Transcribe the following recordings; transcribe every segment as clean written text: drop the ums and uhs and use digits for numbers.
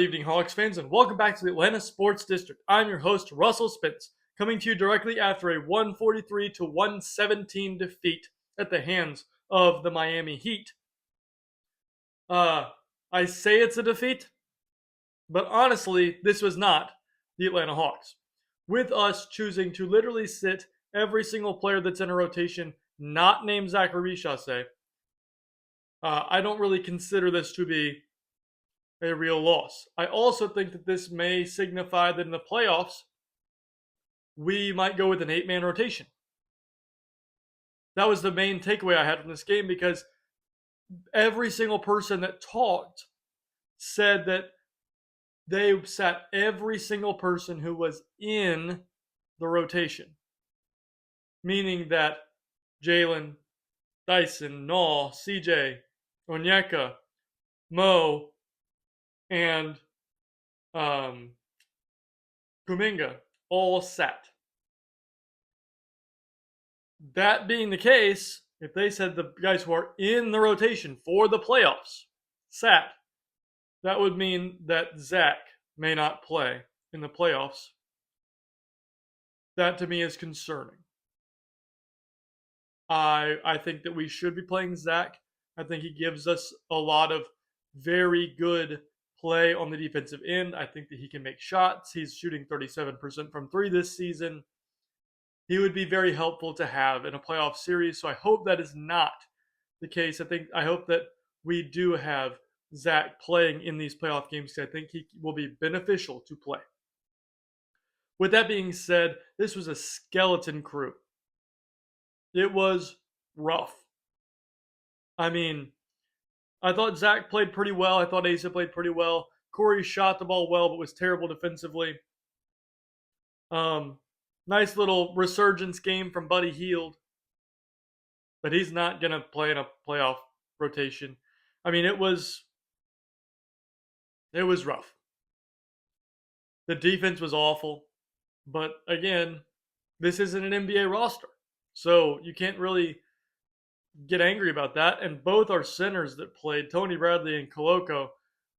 Good evening, Hawks fans, and welcome back to the Atlanta Sports District. I'm your host, Russell Spence, coming to you directly after a 143 to 117 defeat at the hands of the Miami Heat. I say it's a defeat, but honestly, this was not the Atlanta Hawks. With us choosing to literally sit every single player that's in a rotation, not named Zachary Chasse, I don't really consider this to be a real loss. I also think that this may signify that in the playoffs, we might go with an 8-man rotation. That was the main takeaway I had from this game because every single person that talked said that they sat every single person who was in the rotation, meaning that Jalen, Dyson, Naw, CJ, Onyeka, Mo, and Kuminga all sat. That being the case, if they said the guys who are in the rotation for the playoffs sat, that would mean that Zach may not play in the playoffs. That to me is concerning. I think that we should be playing Zach. I think he gives us a lot of very good play on the defensive end. I think that he can make shots. He's shooting 37% from three this season. He would be very helpful to have in a playoff series. So I hope that is not the case. I hope that we do have Zach playing in these playoff games because I think he will be beneficial to play. With that being said, this was a skeleton crew. It was rough. I mean, I thought Zach played pretty well. I thought Asa played pretty well. Corey shot the ball well, but was terrible defensively. Nice little resurgence game from Buddy Hield, but he's not going to play in a playoff rotation. I mean, it was rough. The defense was awful, but again, this isn't an NBA roster, so you can't really get angry about that. And both our centers that played, Tony Bradley and Koloko,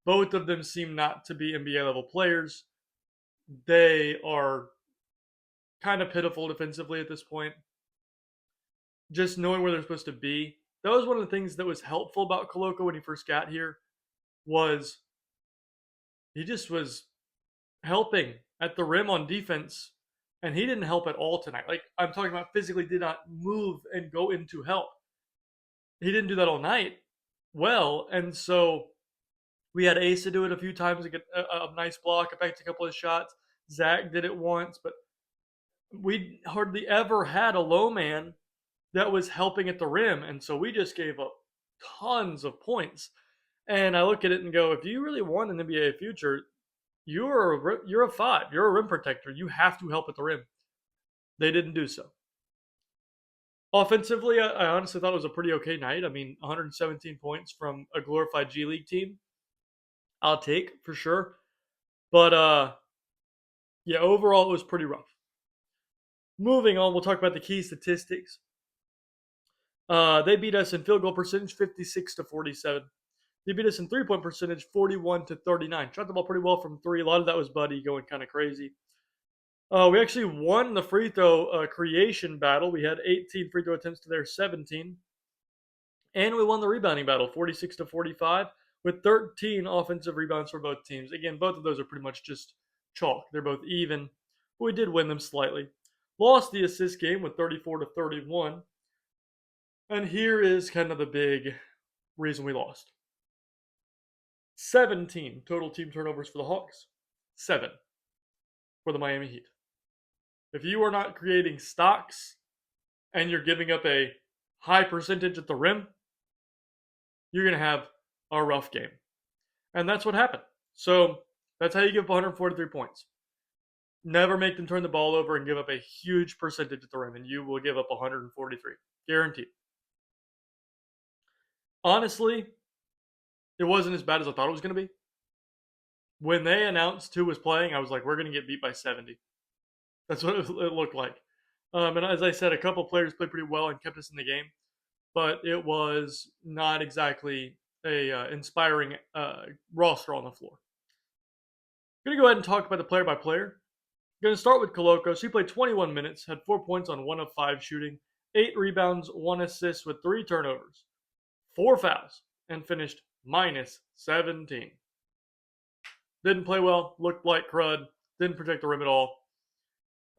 both of them seem not to be NBA level players. They are kind of pitiful defensively at this point. Just knowing where they're supposed to be. That was one of the things that was helpful about Koloko when he first got here, was he just was helping at the rim on defense, and he didn't help at all tonight. Like, I'm talking about physically did not move and go in to help. He didn't do that all night well, and so we had Asa do it a few times to get a nice block, affect a couple of shots. Zach did it once, but we hardly ever had a low man that was helping at the rim, and so we just gave up tons of points. And I look at it and go, if you really want an NBA future, you're a 5. You're a rim protector. You have to help at the rim. They didn't do so. Offensively, I honestly thought it was a pretty okay night. I mean, 117 points from a glorified G League team, I'll take for sure. But yeah, overall it was pretty rough. Moving on, we'll talk about the key statistics. They beat us in field goal percentage 56 to 47. They beat us in 3-point percentage 41 to 39. Shot the ball pretty well from three. A lot of that was Buddy going kind of crazy. We actually won the free throw creation battle. We had 18 free throw attempts to their 17. And we won the rebounding battle 46 to 45 with 13 offensive rebounds for both teams. Again, both of those are pretty much just chalk. They're both even, but we did win them slightly. Lost the assist game with 34 to 31. And here is kind of the big reason we lost. 17 total team turnovers for the Hawks. 7 for the Miami Heat. If you are not creating stocks and you're giving up a high percentage at the rim, you're going to have a rough game. And that's what happened. So that's how you give up 143 points. Never make them turn the ball over and give up a huge percentage at the rim, and you will give up 143. Guaranteed. Honestly, it wasn't as bad as I thought it was going to be. When they announced who was playing, I was like, we're going to get beat by 70. That's what it looked like. And as I said, a couple players played pretty well and kept us in the game, but it was not exactly a inspiring roster on the floor. Going to go ahead and talk about the player by player. Going to start with Koloko. He played 21 minutes, had 4 points on 1 of 5 shooting, 8 rebounds, 1 assist with 3 turnovers, 4 fouls, and finished minus 17. Didn't play well, looked like crud, didn't protect the rim at all.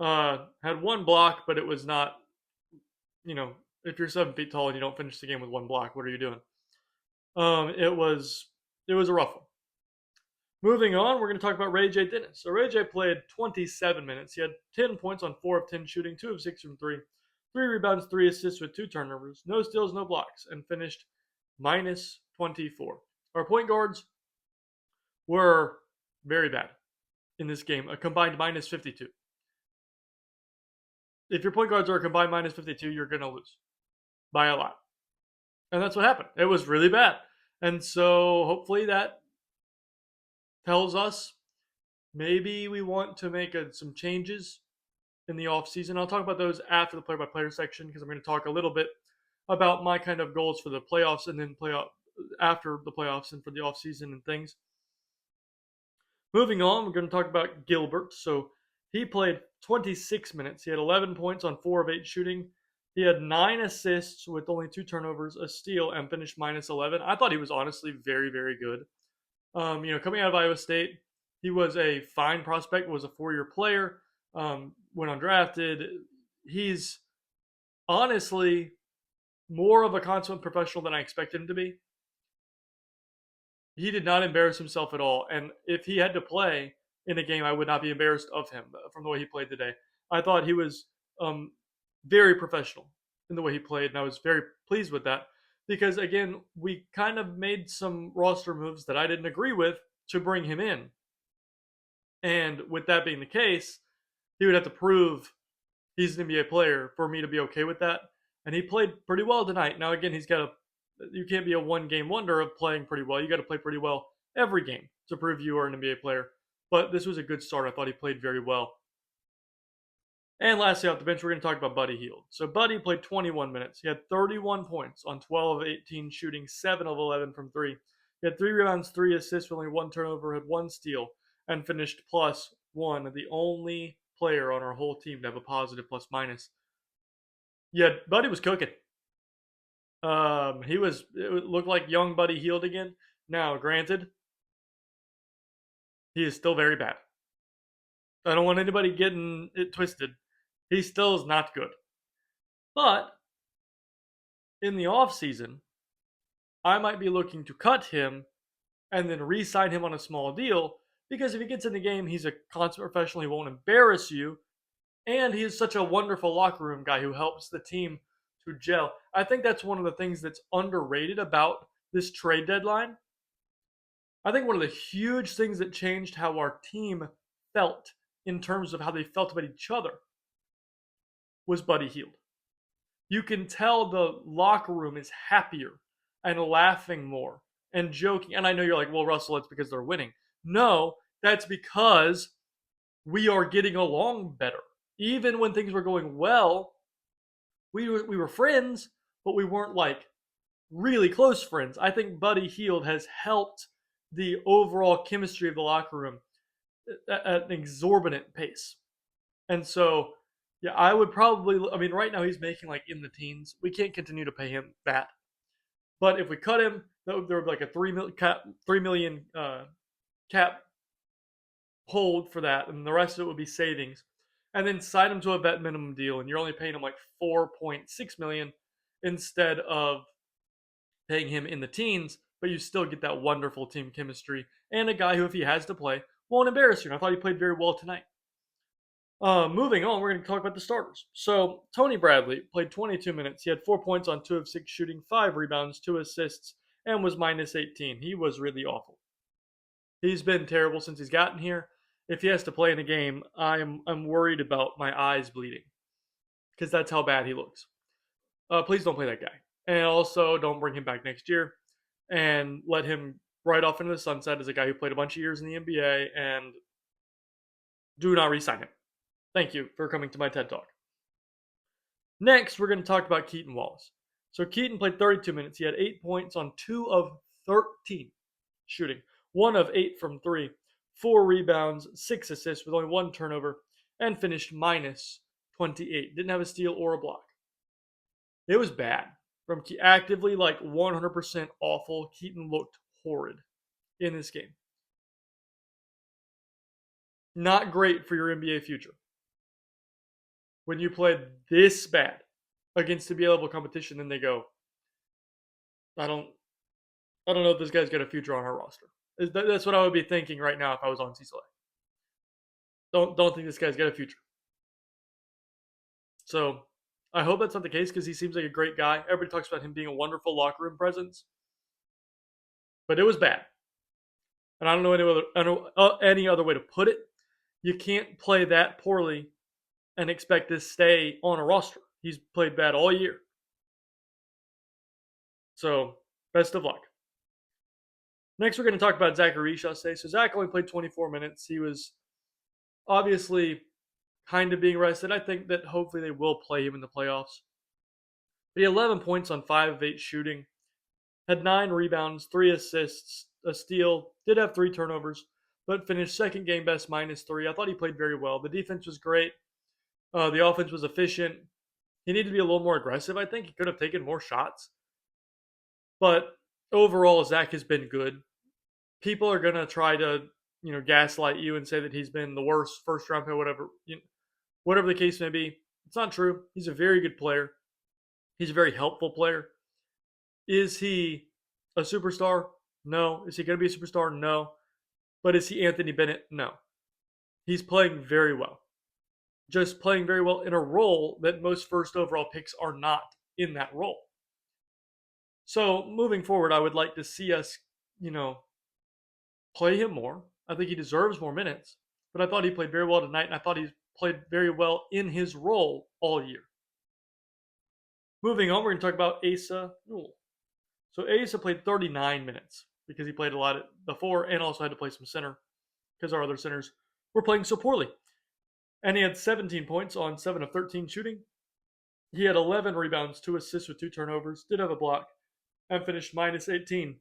Had 1 block, but it was not, if you're 7 feet tall and you don't finish the game with 1 block, what are you doing? It was a rough one. Moving on, we're going to talk about Ray J. Dennis. So Ray J played 27 minutes. He had 10 points on 4 of 10 shooting, 2 of 6 from 3, 3 rebounds, 3 assists with 2 turnovers, no steals, no blocks, and finished minus 24. Our point guards were very bad in this game, a combined minus 52. If your point guards are a combined minus 52, you're going to lose by a lot. And that's what happened. It was really bad. And so hopefully that tells us maybe we want to make some changes in the offseason. I'll talk about those after the player-by-player section because I'm going to talk a little bit about my kind of goals for the playoffs and then after the playoffs and for the offseason and things. Moving on, we're going to talk about Gilbert. So he played 26 minutes. He had 11 points on 4 of 8 shooting. He had 9 assists with only 2 turnovers, a steal, and finished minus 11. I thought he was honestly very, very good. Coming out of Iowa State, he was a fine prospect, was a 4-year player, went undrafted. He's honestly more of a consummate professional than I expected him to be. He did not embarrass himself at all. And if he had to play in a game, I would not be embarrassed of him from the way he played today. I thought he was very professional in the way he played, and I was very pleased with that. Because, again, we kind of made some roster moves that I didn't agree with to bring him in. And with that being the case, he would have to prove he's an NBA player for me to be okay with that. And he played pretty well tonight. Now, again, you can't be a one-game wonder of playing pretty well. You got to play pretty well every game to prove you are an NBA player. But this was a good start. I thought he played very well. And lastly, off the bench, we're going to talk about Buddy Hield. So Buddy played 21 minutes. He had 31 points on 12 of 18 shooting, 7 of 11 from 3. He had 3 rebounds, 3 assists with only 1 turnover, had 1 steal, and finished +1, the only player on our whole team to have a positive plus minus. Yeah, Buddy was cooking. It looked like young Buddy Hield again. Now, granted, he is still very bad. I don't want anybody getting it twisted. He still is not good. But in the offseason, I might be looking to cut him and then re-sign him on a small deal because if he gets in the game, he's a consummate professional. He won't embarrass you. And he is such a wonderful locker room guy who helps the team to gel. I think that's one of the things that's underrated about this trade deadline. I think one of the huge things that changed how our team felt in terms of how they felt about each other was Buddy Hield. You can tell the locker room is happier and laughing more and joking. And I know you're like, well, Russell, it's because they're winning. No, that's because we are getting along better. Even when things were going well, we were friends, but we weren't like really close friends. I think Buddy Hield has helped the overall chemistry of the locker room at an exorbitant pace. And so, yeah, I would probably, right now he's making like in the teens. We can't continue to pay him that. But if we cut him, there would be like a $3 million cap hold for that, and the rest of it would be savings. And then sign him to a vet minimum deal, and you're only paying him like $4.6 million instead of paying him in the teens, but you still get that wonderful team chemistry and a guy who, if he has to play, won't embarrass you. And I thought he played very well tonight. Moving on, we're going to talk about the starters. So Tony Bradley played 22 minutes. He had 4 points on 2 of 6 shooting, 5 rebounds, 2 assists, and was minus 18. He was really awful. He's been terrible since he's gotten here. If he has to play in a game, I'm worried about my eyes bleeding because that's how bad he looks. Please don't play that guy. And also, don't bring him back next year and let him right off into the sunset as a guy who played a bunch of years in the NBA, and do not re-sign him. Thank you for coming to my TED Talk. Next, we're going to talk about Keaton Wallace. So Keaton played 32 minutes. He had 8 points on 2 of 13 shooting, 1 of 8 from 3, 4 rebounds, 6 assists with only 1 turnover, and finished minus 28. Didn't have a steal or a block. It was bad. From actively like 100% awful, Keaton looked horrid in this game. Not great for your NBA future. When you play this bad against the B level competition, then they go, I don't know if this guy's got a future on our roster. That's what I would be thinking right now if I was on CCLA. Don't think this guy's got a future. So I hope that's not the case because he seems like a great guy. Everybody talks about him being a wonderful locker room presence, but it was bad. And I don't know any other way to put it. You can't play that poorly and expect to stay on a roster. He's played bad all year. So best of luck. Next, we're going to talk about Zachary Chassé. So Zach only played 24 minutes. He was obviously kind of being rested. I think that hopefully they will play him in the playoffs. But he had 11 points on 5 of 8 shooting. Had 9 rebounds, 3 assists, a steal. Did have 3 turnovers, but finished second game best -3. I thought he played very well. The defense was great. The offense was efficient. He needed to be a little more aggressive, I think. He could have taken more shots. But overall, Zach has been good. People are going to try to, gaslight you and say that he's been the worst first round pick, whatever the case may be. It's not true. He's a very good player. He's a very helpful player. Is he a superstar? No. Is he going to be a superstar? No. But is he Anthony Bennett? No. He's playing very well. Just playing very well in a role that most first overall picks are not in that role. So moving forward, I would like to see us, play him more. I think he deserves more minutes. But I thought he played very well tonight, and I thought he played very well in his role all year. Moving on, we're going to talk about Asa Newell. So Asa played 39 minutes because he played a lot at the 4 and also had to play some center because our other centers were playing so poorly. And he had 17 points on 7 of 13 shooting. He had 11 rebounds, 2 assists with 2 turnovers, did have a block, and finished -18.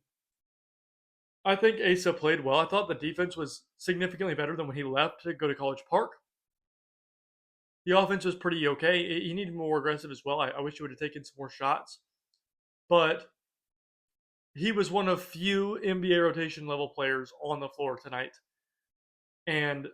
I think Asa played well. I thought the defense was significantly better than when he left to go to College Park. The offense was pretty okay. He needed more aggressive as well. I wish he would have taken some more shots. But he was one of few NBA rotation level players on the floor tonight. And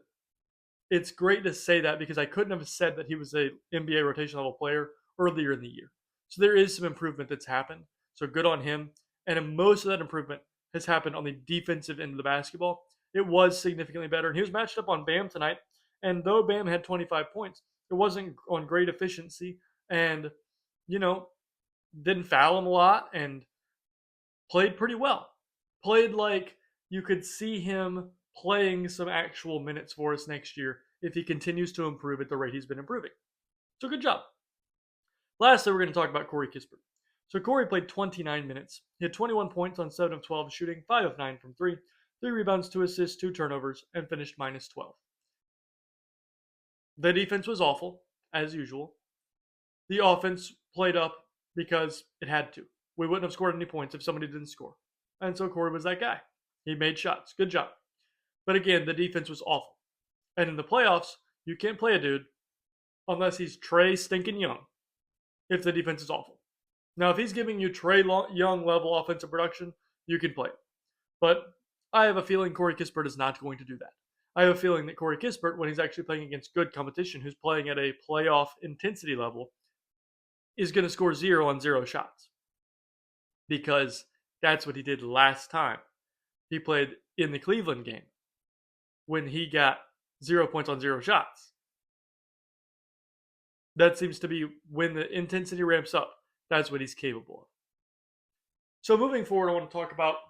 it's great to say that because I couldn't have said that he was a NBA rotation level player earlier in the year. So there is some improvement that's happened. So good on him. And most of that improvement has happened on the defensive end of the basketball. It was significantly better. And he was matched up on Bam tonight. And though Bam had 25 points, it wasn't on great efficiency. And, didn't foul him a lot and played pretty well. Played like you could see him playing some actual minutes for us next year if he continues to improve at the rate he's been improving. So good job. Lastly, we're going to talk about Corey Kispert. So Corey played 29 minutes. He had 21 points on 7 of 12 shooting, 5 of 9 from 3, 3 rebounds, 2 assists, 2 turnovers, and finished -12. The defense was awful, as usual. The offense played up because it had to. We wouldn't have scored any points if somebody didn't score. And so Corey was that guy. He made shots. Good job. But again, the defense was awful. And in the playoffs, you can't play a dude unless he's Trae stinking Young if the defense is awful. Now, if he's giving you Trae Young level offensive production, you can play it. But I have a feeling Corey Kispert is not going to do that. I have a feeling that Corey Kispert, when he's actually playing against good competition, who's playing at a playoff intensity level, is going to score 0 on 0 shots. Because that's what he did last time. He played in the Cleveland game when he got 0 points on 0 shots. That seems to be when the intensity ramps up. That's what he's capable of. So moving forward, I want to talk about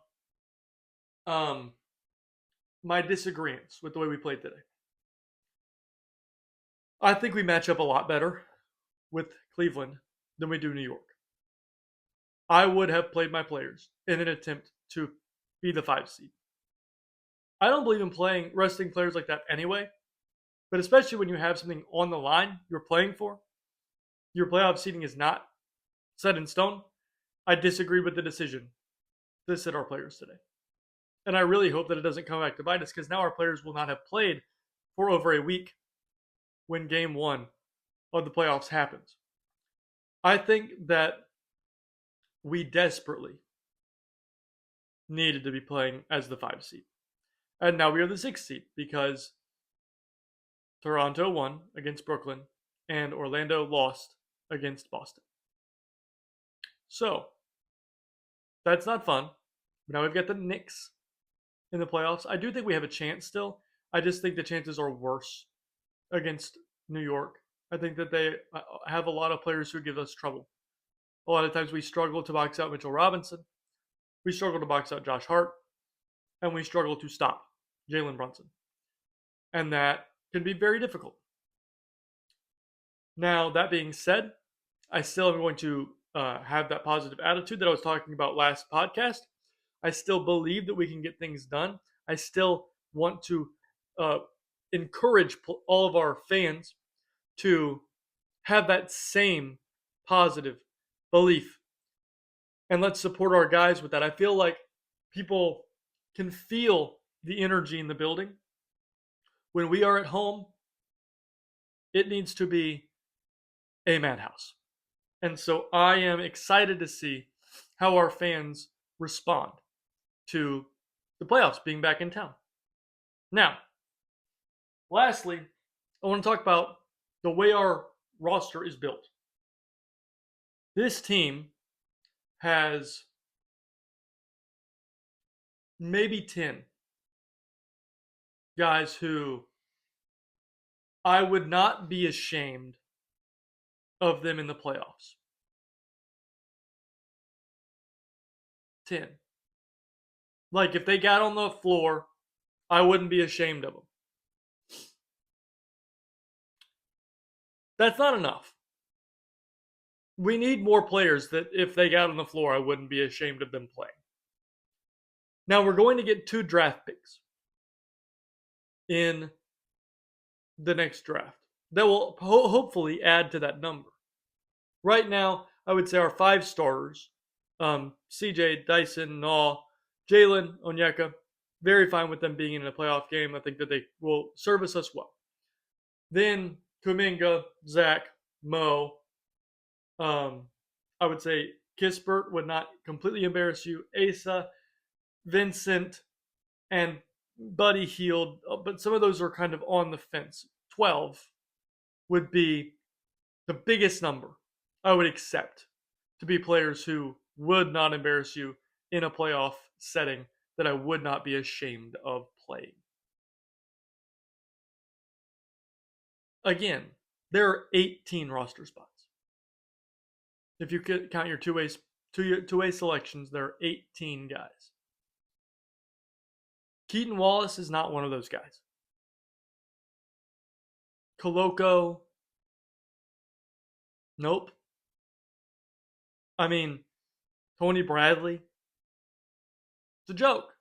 my disagreements with the way we played today. I think we match up a lot better with Cleveland than we do New York. I would have played my players in an attempt to be the 5 seed. I don't believe in resting players like that anyway, but especially when you have something on the line you're playing for, your playoff seeding is not set in stone. I disagree with the decision to sit our players today. And I really hope that it doesn't come back to bite us, because now our players will not have played for over a week when game one of the playoffs happens. I think that we desperately needed to be playing as the 5 seed. And now we are the 6 seed because Toronto won against Brooklyn and Orlando lost against Boston. So, that's not fun. Now we've got the Knicks in the playoffs. I do think we have a chance still. I just think the chances are worse against New York. I think that they have a lot of players who give us trouble. A lot of times we struggle to box out Mitchell Robinson. We struggle to box out Josh Hart. And we struggle to stop Jalen Brunson. And that can be very difficult. Now, that being said, I still am going to have that positive attitude that I was talking about last podcast. I still believe that we can get things done. I still want to encourage all of our fans to have that same positive belief. And let's support our guys with that. I feel like people can feel the energy in the building. When we are at home, it needs to be a madhouse. And so I am excited to see how our fans respond to the playoffs being back in town. Now, lastly, I want to talk about the way our roster is built. This team has maybe 10 guys who I would not be ashamed of them in the playoffs. 10. Like, if they got on the floor, I wouldn't be ashamed of them. That's not enough. We need more players that if they got on the floor, I wouldn't be ashamed of them playing. Now, we're going to get 2 draft picks in the next draft that will hopefully add to that number. Right now, I would say our 5 starters, CJ, Dyson, Naw, Jalen, Onyeka, very fine with them being in a playoff game. I think that they will service us well. Then Kuminga, Zach, Mo, I would say Kispert would not completely embarrass you. Asa, Vincent, and Buddy Hield, but some of those are kind of on the fence. 12 would be the biggest number I would accept to be players who would not embarrass you in a playoff setting that I would not be ashamed of playing. Again, there are 18 roster spots. If you could count your two-way selections, there are 18 guys. Keaton Wallace is not one of those guys. Koloko, nope. I mean, Tony Bradley, it's a joke.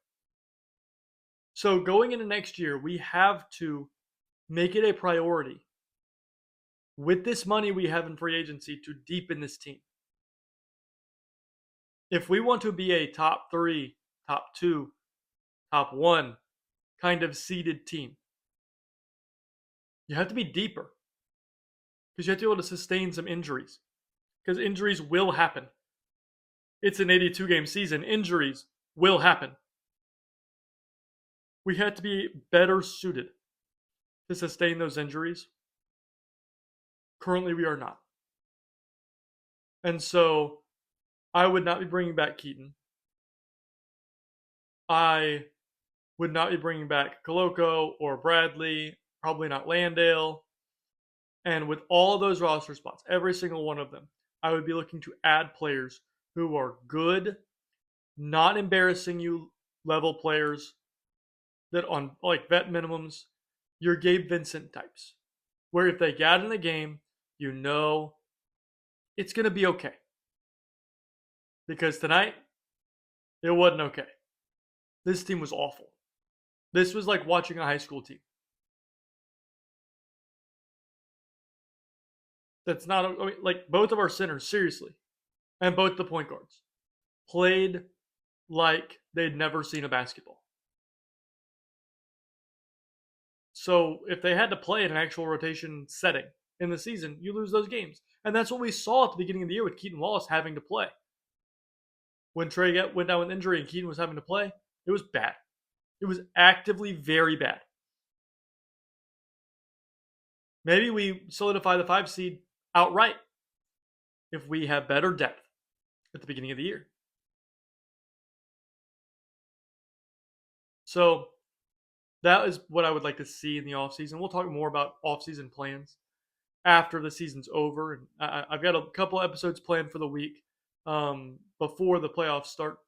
So going into next year, we have to make it a priority with this money we have in free agency to deepen this team. If we want to be a top 3, top 2, top 1 kind of seeded team, you have to be deeper because you have to be able to sustain some injuries, because injuries will happen. It's an 82-game season. Injuries will happen. We have to be better suited to sustain those injuries. Currently, we are not. And so I would not be bringing back Keaton. I would not be bringing back Koloko or Bradley, probably not Landale. And with all of those roster spots, every single one of them, I would be looking to add players who are good, not embarrassing you level players that on like vet minimums, your Gabe Vincent types, where if they got in the game, you know it's going to be okay. Because tonight, it wasn't okay. This team was awful. This was like watching a high school team. That's not, I mean, like both of our centers, seriously, and both the point guards played like they'd never seen a basketball. So if they had to play in an actual rotation setting in the season, you lose those games. And that's what we saw at the beginning of the year with Keaton Wallace having to play. When Trey went down with injury and Keaton was having to play, it was bad. It was actively very bad. Maybe we solidify the 5 seed outright if we have better depth at the beginning of the year. So that is what I would like to see in the offseason. We'll talk more about offseason plans after the season's over. And I've got a couple episodes planned for the week before the playoffs start.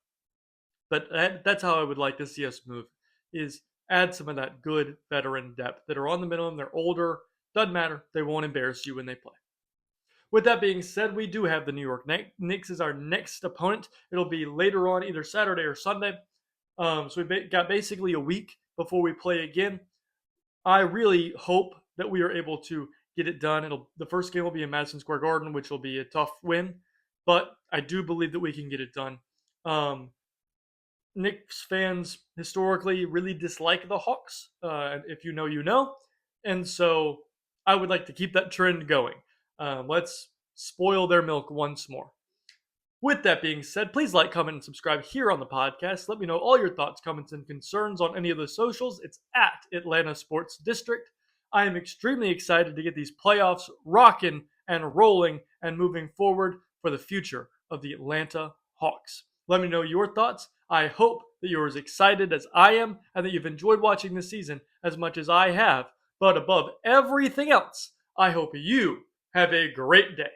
But that's how I would like to see us move, is add some of that good veteran depth that are on the minimum. They're older. Doesn't matter. They won't embarrass you when they play. With that being said, we do have the New York Knicks as our next opponent. It'll be later on, either Saturday or Sunday. So we've got basically a week before we play again. I really hope that we are able to get it done. The first game will be in Madison Square Garden, which will be a tough win, but I do believe that we can get it done. Knicks fans historically really dislike the Hawks. If you know, you know. And so I would like to keep that trend going. Let's spoil their milk once more. With that being said, please like, comment, and subscribe here on the podcast. Let me know all your thoughts, comments, and concerns on any of the socials. It's at Atlanta Sports District. I am extremely excited to get these playoffs rocking and rolling and moving forward for the future of the Atlanta Hawks. Let me know your thoughts. I hope that you're as excited as I am and that you've enjoyed watching this season as much as I have. But above everything else, I hope you have a great day.